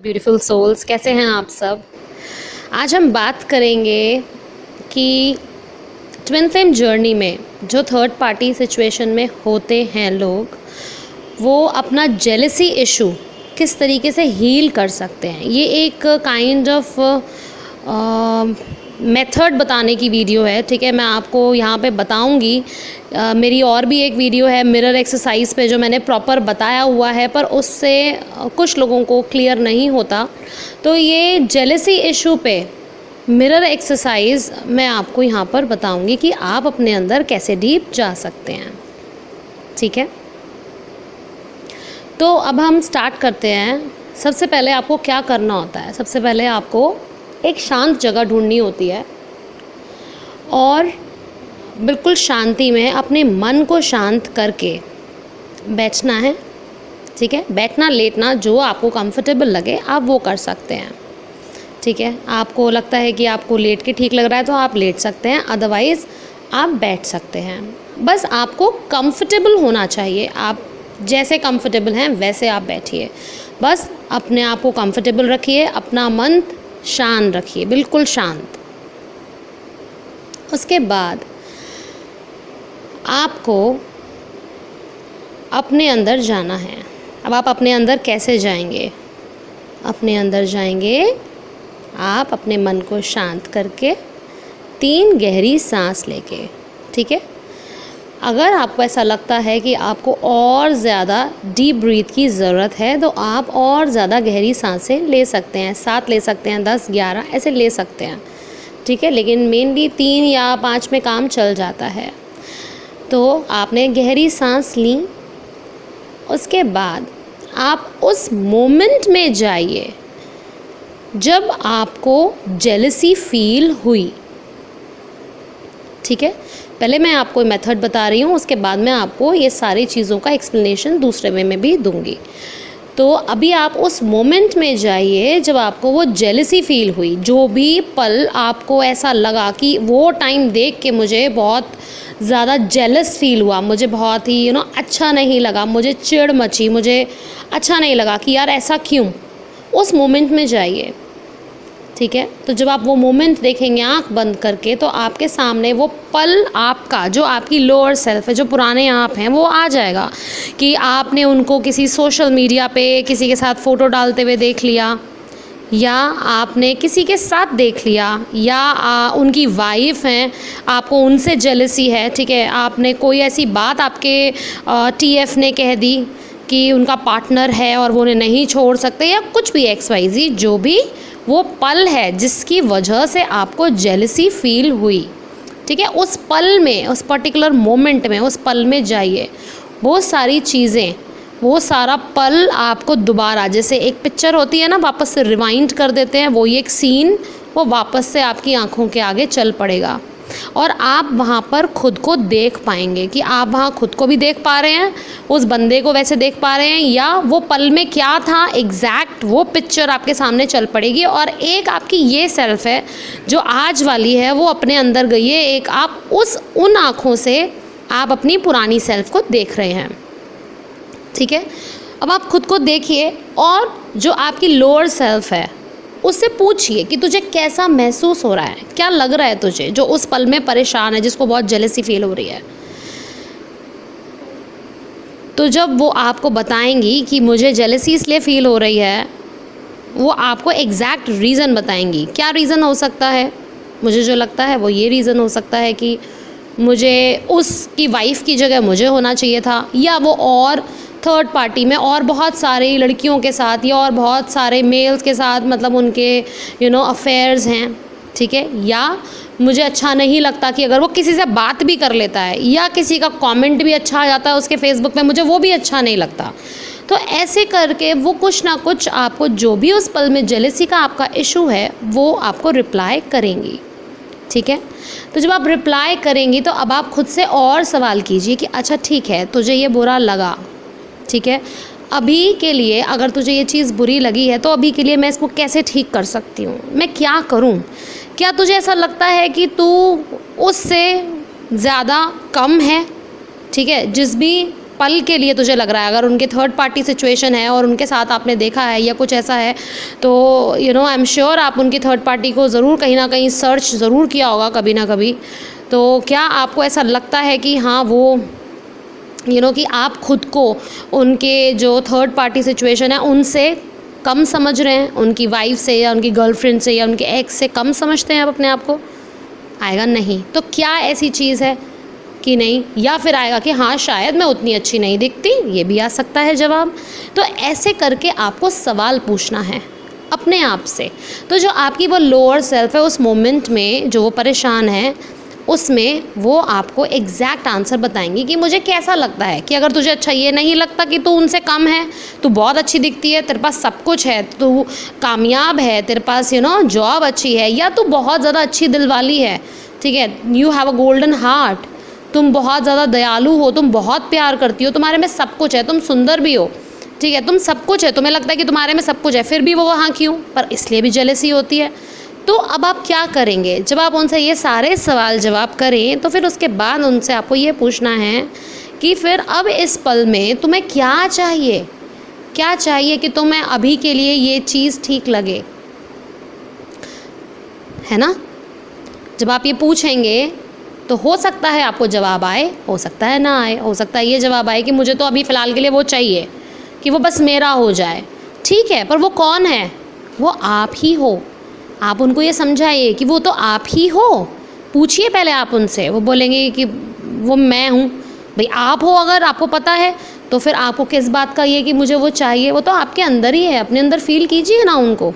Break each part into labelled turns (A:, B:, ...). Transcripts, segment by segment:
A: Beautiful souls, कैसे हैं आप सब। आज हम बात करेंगे कि ट्विन फ्लेम जर्नी में जो थर्ड पार्टी सिचुएशन में होते हैं लोग, वो अपना जेलसी इशू किस तरीके से हील कर सकते हैं। ये एक काइंड ऑफ मेथड बताने की वीडियो है, ठीक है। मैं आपको यहाँ पे बताऊँगी। मेरी और भी एक वीडियो है मिरर एक्सरसाइज पे जो मैंने प्रॉपर बताया हुआ है, पर उससे कुछ लोगों को क्लियर नहीं होता। तो ये जेलसी इशू पे मिरर एक्सरसाइज मैं आपको यहाँ पर बताऊँगी कि आप अपने अंदर कैसे डीप जा सकते हैं, ठीक है। तो अब हम स्टार्ट करते हैं। सबसे पहले आपको क्या करना होता है, सबसे पहले आपको एक शांत जगह ढूंढनी होती है और बिल्कुल शांति में अपने मन को शांत करके बैठना है, ठीक है। बैठना लेटना जो आपको कंफर्टेबल लगे आप वो कर सकते हैं, ठीक है। आपको लगता है कि आपको लेट के ठीक लग रहा है तो आप लेट सकते हैं, अदरवाइज़ आप बैठ सकते हैं। बस आपको कंफर्टेबल होना चाहिए, आप जैसे कंफर्टेबल हैं वैसे आप बैठिए। बस अपने आप को कंफर्टेबल रखिए, अपना मन शांत रखिए, बिल्कुल शांत। उसके बाद आपको अपने अंदर जाना है। अब आप अपने अंदर कैसे जाएंगे? अपने अंदर जाएंगे आप अपने मन को शांत करके 3 गहरी सांस लेके, ठीक है। अगर आपको ऐसा लगता है कि आपको और ज़्यादा डीप ब्रीथ की ज़रूरत है तो आप और ज़्यादा गहरी सांसें ले सकते हैं, 7 ले सकते हैं, 10, 11 ऐसे ले सकते हैं, ठीक है। लेकिन मेनली 3 या 5 में काम चल जाता है। तो आपने गहरी सांस ली, उसके बाद आप उस मोमेंट में जाइए जब आपको जेलसी फील हुई, ठीक है। पहले मैं आपको मेथड बता रही हूँ, उसके बाद मैं आपको ये सारी चीज़ों का एक्सप्लेनेशन दूसरे वे में भी दूंगी। तो अभी आप उस मोमेंट में जाइए जब आपको वो जेलसी फील हुई, जो भी पल आपको ऐसा लगा कि वो टाइम देख के मुझे बहुत ज़्यादा जेलस फील हुआ, मुझे बहुत ही अच्छा नहीं लगा, मुझे चिढ़ मची, मुझे अच्छा नहीं लगा कि यार ऐसा क्यों। उस मोमेंट में जाइए, ठीक है। तो जब आप वो मोमेंट देखेंगे आंख बंद करके तो आपके सामने वो पल आपका, जो आपकी लोअर सेल्फ है, जो पुराने आप हैं, वो आ जाएगा कि आपने उनको किसी सोशल मीडिया पे किसी के साथ फ़ोटो डालते हुए देख लिया, या आपने किसी के साथ देख लिया, या उनकी वाइफ हैं, आपको उनसे जेलसी है, ठीक है। आपने कोई ऐसी बात आपके टीएफ ने कह दी कि उनका पार्टनर है और वो उन्हें नहीं छोड़ सकते, या कुछ भी XYZ, जो भी वो पल है जिसकी वजह से आपको जेलसी फील हुई, ठीक है। उस पल में, उस पर्टिकुलर मोमेंट में, उस पल में जाइए। वो सारी चीज़ें, वो सारा पल आपको दोबारा, जैसे एक पिक्चर होती है ना, वापस से रिवाइंड कर देते हैं, वो ये एक सीन वो वापस से आपकी आंखों के आगे चल पड़ेगा और आप वहाँ पर खुद को देख पाएंगे कि आप वहाँ खुद को भी देख पा रहे हैं, उस बंदे को वैसे देख पा रहे हैं, या वो पल में क्या था एग्जैक्ट वो पिक्चर आपके सामने चल पड़ेगी। और एक आपकी ये सेल्फ है जो आज वाली है, वो अपने अंदर गई है, एक आप उन आँखों से आप अपनी पुरानी सेल्फ को देख रहे हैं, ठीक है। अब आप खुद को देखिए और जो आपकी लोअर सेल्फ है उससे पूछिए कि तुझे कैसा महसूस हो रहा है, क्या लग रहा है तुझे, जो उस पल में परेशान है, जिसको बहुत जेलसी फील हो रही है। तो जब वो आपको बताएंगी कि मुझे जेलसी इसलिए फील हो रही है, वो आपको एग्जैक्ट रीज़न बताएंगी। क्या रीज़न हो सकता है? मुझे जो लगता है वो ये रीज़न हो सकता है कि मुझे उसकी वाइफ की जगह मुझे होना चाहिए था, या वो और थर्ड पार्टी में और बहुत सारी लड़कियों के साथ या और बहुत सारे मेल्स के साथ, मतलब उनके अफेयर्स हैं, ठीक है। या मुझे अच्छा नहीं लगता कि अगर वो किसी से बात भी कर लेता है या किसी का कमेंट भी अच्छा आ जाता है उसके फेसबुक पे, मुझे वो भी अच्छा नहीं लगता। तो ऐसे करके वो कुछ ना कुछ आपको, जो भी उस पल में जेलसी का आपका इशू है, वो आपको रिप्लाई करेंगी, ठीक है। तो जब आप रिप्लाई करेंगी तो अब आप खुद से और सवाल कीजिए कि अच्छा ठीक है, तुझे ये बुरा लगा, ठीक है। अभी के लिए अगर तुझे ये चीज़ बुरी लगी है तो अभी के लिए मैं इसको कैसे ठीक कर सकती हूँ, मैं क्या करूँ। क्या तुझे ऐसा लगता है कि तू उससे ज़्यादा कम है, ठीक है। जिस भी पल के लिए तुझे लग रहा है, अगर उनके थर्ड पार्टी सिचुएशन है और उनके साथ आपने देखा है या कुछ ऐसा है, तो आई एम श्योर आप उनकी थर्ड पार्टी को ज़रूर कहीं ना कहीं सर्च ज़रूर किया होगा कभी ना कभी। तो क्या आपको ऐसा लगता है कि हाँ वो कि आप खुद को उनके जो थर्ड पार्टी सिचुएशन है उनसे कम समझ रहे हैं, उनकी वाइफ से या उनकी गर्लफ्रेंड से या उनके एक्स से कम समझते हैं आप अपने आप को? आएगा नहीं। तो क्या ऐसी चीज़ है कि नहीं, या फिर आएगा कि हाँ शायद मैं उतनी अच्छी नहीं दिखती, ये भी आ सकता है जवाब। तो ऐसे करके आपको सवाल पूछना है अपने आप से। तो जो आपकी वो लोअर सेल्फ है उस मोमेंट में जो वो परेशान है, उसमें वो आपको एग्जैक्ट आंसर बताएंगी कि मुझे कैसा लगता है, कि अगर तुझे अच्छा ये नहीं लगता कि तू उनसे कम है, तू बहुत अच्छी दिखती है, तेरे पास सब कुछ है, तू कामयाब है, तेरे पास जॉब अच्छी है, या तू बहुत ज़्यादा अच्छी दिल वाली है, ठीक है, you have a golden heart, तुम बहुत ज़्यादा दयालु हो, तुम बहुत प्यार करती हो, तुम्हारे में सब कुछ है, तुम सुंदर भी हो, ठीक है, तुम सब कुछ है, तुम्हें लगता है कि तुम्हारे में सब कुछ है, फिर भी वो वहाँ क्यों? पर इसलिए भी जेलसी होती है। तो अब आप क्या करेंगे? जब आप उनसे ये सारे सवाल जवाब करें तो फिर उसके बाद उनसे आपको ये पूछना है कि फिर अब इस पल में तुम्हें क्या चाहिए, क्या चाहिए कि तुम्हें अभी के लिए ये चीज़ ठीक लगे, है ना? जब आप ये पूछेंगे तो हो सकता है आपको जवाब आए, हो सकता है ना आए, हो सकता है ये जवाब आए कि मुझे तो अभी फ़िलहाल के लिए वो चाहिए कि वो बस मेरा हो जाए, ठीक है, पर वो कौन है? वो आप ही हो। आप उनको ये समझाइए कि वो तो आप ही हो। पूछिए पहले आप उनसे, वो बोलेंगे कि वो मैं हूँ। भाई आप हो, अगर आपको पता है तो फिर आपको किस बात का ये कि मुझे वो चाहिए? वो तो आपके अंदर ही है, अपने अंदर फील कीजिए ना उनको।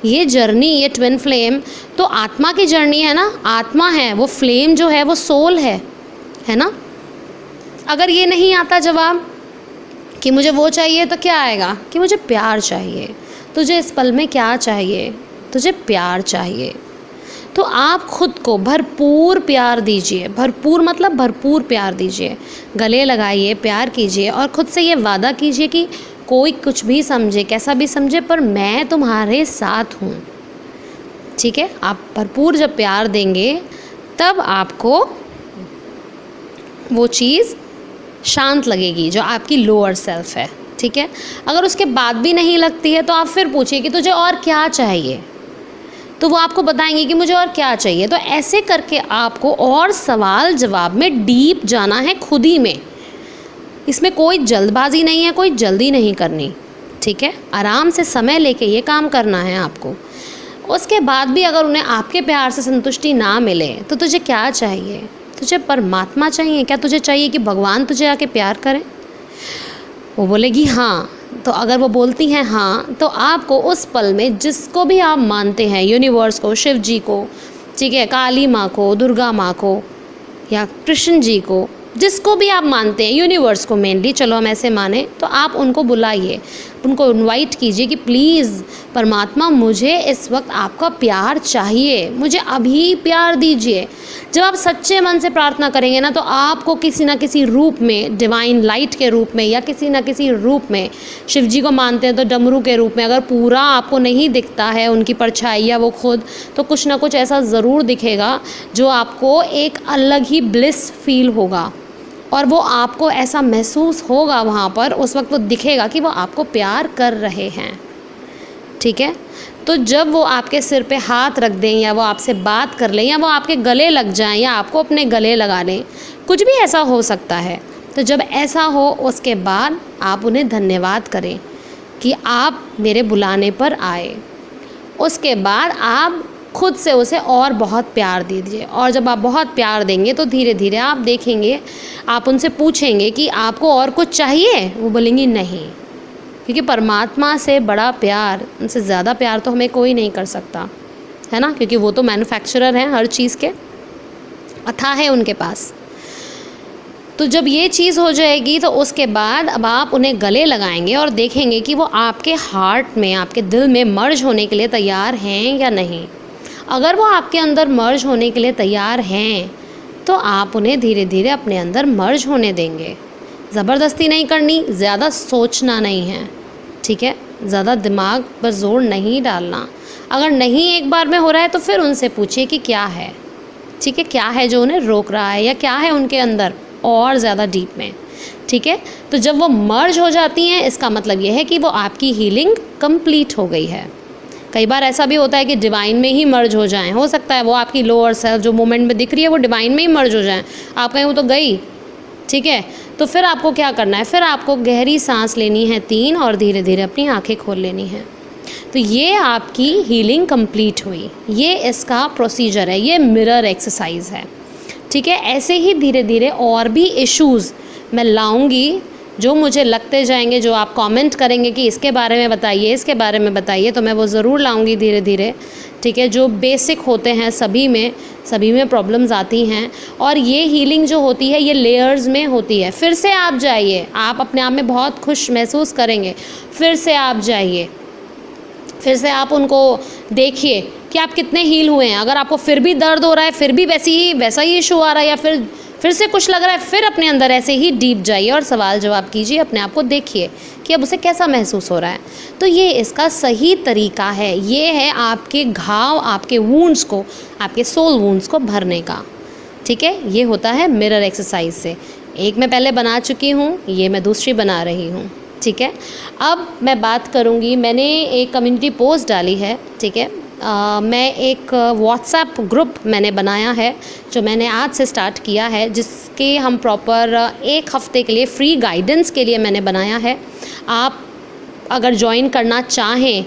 A: ये जर्नी, ये ट्विन फ्लेम तो आत्मा की जर्नी है ना, आत्मा है, वो फ्लेम जो है वो सोल है ना। अगर ये नहीं आता जवाब कि मुझे वो चाहिए, तो क्या आएगा कि मुझे प्यार चाहिए। तुझे इस पल में क्या चाहिए? तुझे प्यार चाहिए। तो आप खुद को भरपूर प्यार दीजिए, भरपूर मतलब भरपूर प्यार दीजिए, गले लगाइए, प्यार कीजिए और ख़ुद से ये वादा कीजिए कि कोई कुछ भी समझे, कैसा भी समझे, पर मैं तुम्हारे साथ हूँ, ठीक है। आप भरपूर जब प्यार देंगे तब आपको वो चीज़ शांत लगेगी जो आपकी लोअर सेल्फ है, ठीक है। अगर उसके बाद भी नहीं लगती है तो आप फिर पूछिए कि तुझे और क्या चाहिए, तो वो आपको बताएंगे कि मुझे और क्या चाहिए। तो ऐसे करके आपको और सवाल जवाब में डीप जाना है खुद ही में। इसमें कोई जल्दबाजी नहीं है, कोई जल्दी नहीं करनी, ठीक है। आराम से समय लेके ये काम करना है आपको। उसके बाद भी अगर उन्हें आपके प्यार से संतुष्टि ना मिले तो तुझे क्या चाहिए? तुझे परमात्मा चाहिए क्या? तुझे चाहिए कि भगवान तुझे आके प्यार करें? वो बोलेगी हाँ। तो अगर वो बोलती हैं हाँ, तो आपको उस पल में जिसको भी आप मानते हैं, यूनिवर्स को, शिव जी को, ठीक है, काली माँ को, दुर्गा माँ को या कृष्ण जी को, जिसको भी आप मानते हैं, यूनिवर्स को मेनली, चलो हम ऐसे माने, तो आप उनको बुलाइए, उनको इनवाइट कीजिए कि प्लीज़ परमात्मा मुझे इस वक्त आपका प्यार चाहिए, मुझे अभी प्यार दीजिए। जब आप सच्चे मन से प्रार्थना करेंगे ना, तो आपको किसी ना किसी रूप में, डिवाइन लाइट के रूप में या किसी ना किसी रूप में, शिव जी को मानते हैं तो डमरू के रूप में, अगर पूरा आपको नहीं दिखता है उनकी परछाई या वो खुद, तो कुछ ना कुछ ऐसा ज़रूर दिखेगा जो आपको एक अलग ही ब्लिस फील होगा और वो आपको ऐसा महसूस होगा वहाँ पर, उस वक्त वो दिखेगा कि वो आपको प्यार कर रहे हैं, ठीक है। तो जब वो आपके सिर पे हाथ रख दें या वो आपसे बात कर लें या वो आपके गले लग जाएं या आपको अपने गले लगा लें, कुछ भी ऐसा हो सकता है। तो जब ऐसा हो, उसके बाद आप उन्हें धन्यवाद करें कि आप मेरे बुलाने पर आए। उसके बाद आप खुद से उसे और बहुत प्यार दीजिए, और जब आप बहुत प्यार देंगे तो धीरे धीरे आप देखेंगे, आप उनसे पूछेंगे कि आपको और कुछ चाहिए? वो बोलेंगी नहीं, क्योंकि परमात्मा से बड़ा प्यार, उनसे ज़्यादा प्यार तो हमें कोई नहीं कर सकता, है ना, क्योंकि वो तो मैन्युफैक्चरर हैं हर चीज़ के, अथाह है उनके पास। तो जब ये चीज़ हो जाएगी तो उसके बाद अब आप उन्हें गले लगाएंगे और देखेंगे कि वो आपके हार्ट में, आपके दिल में मर्ज होने के लिए तैयार हैं या नहीं। अगर वो आपके अंदर मर्ज होने के लिए तैयार हैं तो आप उन्हें धीरे धीरे अपने अंदर मर्ज होने देंगे। ज़बरदस्ती नहीं करनी, ज़्यादा सोचना नहीं है, ठीक है, ज़्यादा दिमाग पर जोर नहीं डालना। अगर नहीं एक बार में हो रहा है तो फिर उनसे पूछिए कि क्या है, ठीक है, क्या है जो उन्हें रोक रहा है या क्या है उनके अंदर और ज़्यादा डीप में। ठीक है। तो जब वो मर्ज हो जाती हैं इसका मतलब ये है कि वो आपकी हीलिंग कंप्लीट हो गई है। कई बार ऐसा भी होता है कि डिवाइन में ही मर्ज हो जाएं, हो सकता है वो आपकी लोअर सेल्फ जो मोमेंट में दिख रही है वो डिवाइन में ही मर्ज हो जाए, आप कहें वो तो गई, ठीक है। तो फिर आपको क्या करना है, फिर आपको गहरी सांस लेनी है 3 और धीरे धीरे अपनी आंखें खोल लेनी है। तो ये आपकी हीलिंग कंप्लीट हुई, ये इसका प्रोसीजर है, ये मिरर एक्सरसाइज है, ठीक है। ऐसे ही धीरे धीरे और भी इश्यूज़ मैं लाऊंगी जो मुझे लगते जाएंगे, जो आप कमेंट करेंगे कि इसके बारे में बताइए, इसके बारे में बताइए, तो मैं वो ज़रूर लाऊंगी धीरे धीरे, ठीक है। जो बेसिक होते हैं सभी में प्रॉब्लम्स आती हैं, और ये हीलिंग जो होती है ये लेयर्स में होती है। फिर से आप जाइए, आप अपने आप में बहुत खुश महसूस करेंगे। फिर से आप जाइए, फिर से आप उनको देखिए कि आप कितने हील हुए हैं। अगर आपको फिर भी दर्द हो रहा है, फिर भी वैसा ही इशू आ रहा है, या फिर से कुछ लग रहा है, फिर अपने अंदर ऐसे ही डीप जाइए और सवाल जवाब कीजिए, अपने आप को देखिए कि अब उसे कैसा महसूस हो रहा है। तो ये इसका सही तरीका है, ये है आपके घाव, आपके वूंड्स को, आपके सोल वूंड्स को भरने का, ठीक है। ये होता है मिरर एक्सरसाइज से। एक मैं पहले बना चुकी हूँ, ये मैं दूसरी बना रही हूँ, ठीक है। अब मैं बात करूँगी, मैंने एक कम्युनिटी पोस्ट डाली है, ठीक है। मैं एक व्हाट्सएप ग्रुप मैंने बनाया है जो मैंने आज से स्टार्ट किया है, जिसके हम प्रॉपर 1 हफ़्ते के लिए फ्री गाइडेंस के लिए मैंने बनाया है। आप अगर ज्वाइन करना चाहें,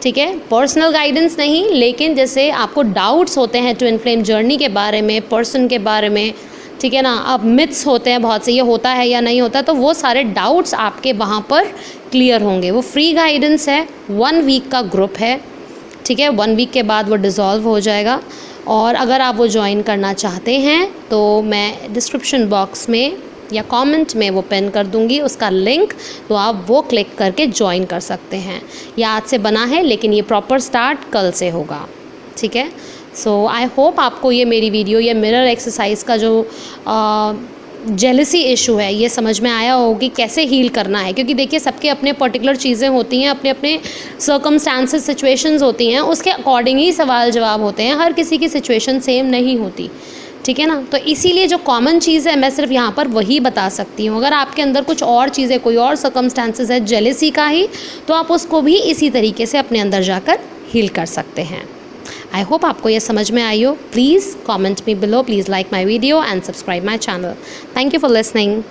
A: ठीक है, पर्सनल गाइडेंस नहीं, लेकिन जैसे आपको डाउट्स होते हैं ट्विन फ्लेम जर्नी के बारे में, पर्सन के बारे में, ठीक है ना, अब मिथ्स होते हैं बहुत से, ये होता है या नहीं होता, तो वो सारे डाउट्स आपके वहाँ पर क्लियर होंगे। वो फ्री गाइडेंस है, 1 वीक का ग्रुप है, ठीक है। 1 वीक के बाद वो डिज़ोल्व हो जाएगा। और अगर आप वो ज्वाइन करना चाहते हैं तो मैं डिस्क्रिप्शन बॉक्स में या कमेंट में वो पिन कर दूंगी उसका लिंक, तो आप वो क्लिक करके ज्वाइन कर सकते हैं। ये आज से बना है, लेकिन ये प्रॉपर स्टार्ट कल से होगा, ठीक है। सो आई होप आपको ये मेरी वीडियो, ये मिरर एक्सरसाइज का जो जेलसी इशू है ये समझ में आया होगी कैसे हील करना है। क्योंकि देखिए सबके अपने पर्टिकुलर चीज़ें होती हैं, अपने अपने सर्कमस्टांसेस, सिचुएशंस होती हैं, उसके अकॉर्डिंग ही सवाल जवाब होते हैं। हर किसी की सिचुएशन सेम नहीं होती, ठीक है ना। तो इसीलिए जो कॉमन चीज़ है मैं सिर्फ यहाँ पर वही बता सकती हूँ। अगर आपके अंदर कुछ और चीज़ें, कोई और सर्कमस्टांसेस है जेलसी का ही, तो आप उसको भी इसी तरीके से अपने अंदर जाकर हील कर सकते हैं। आई होप आपको ये समझ में आई हो। Please comment me below, please like my video and subscribe my channel. Thank you for listening.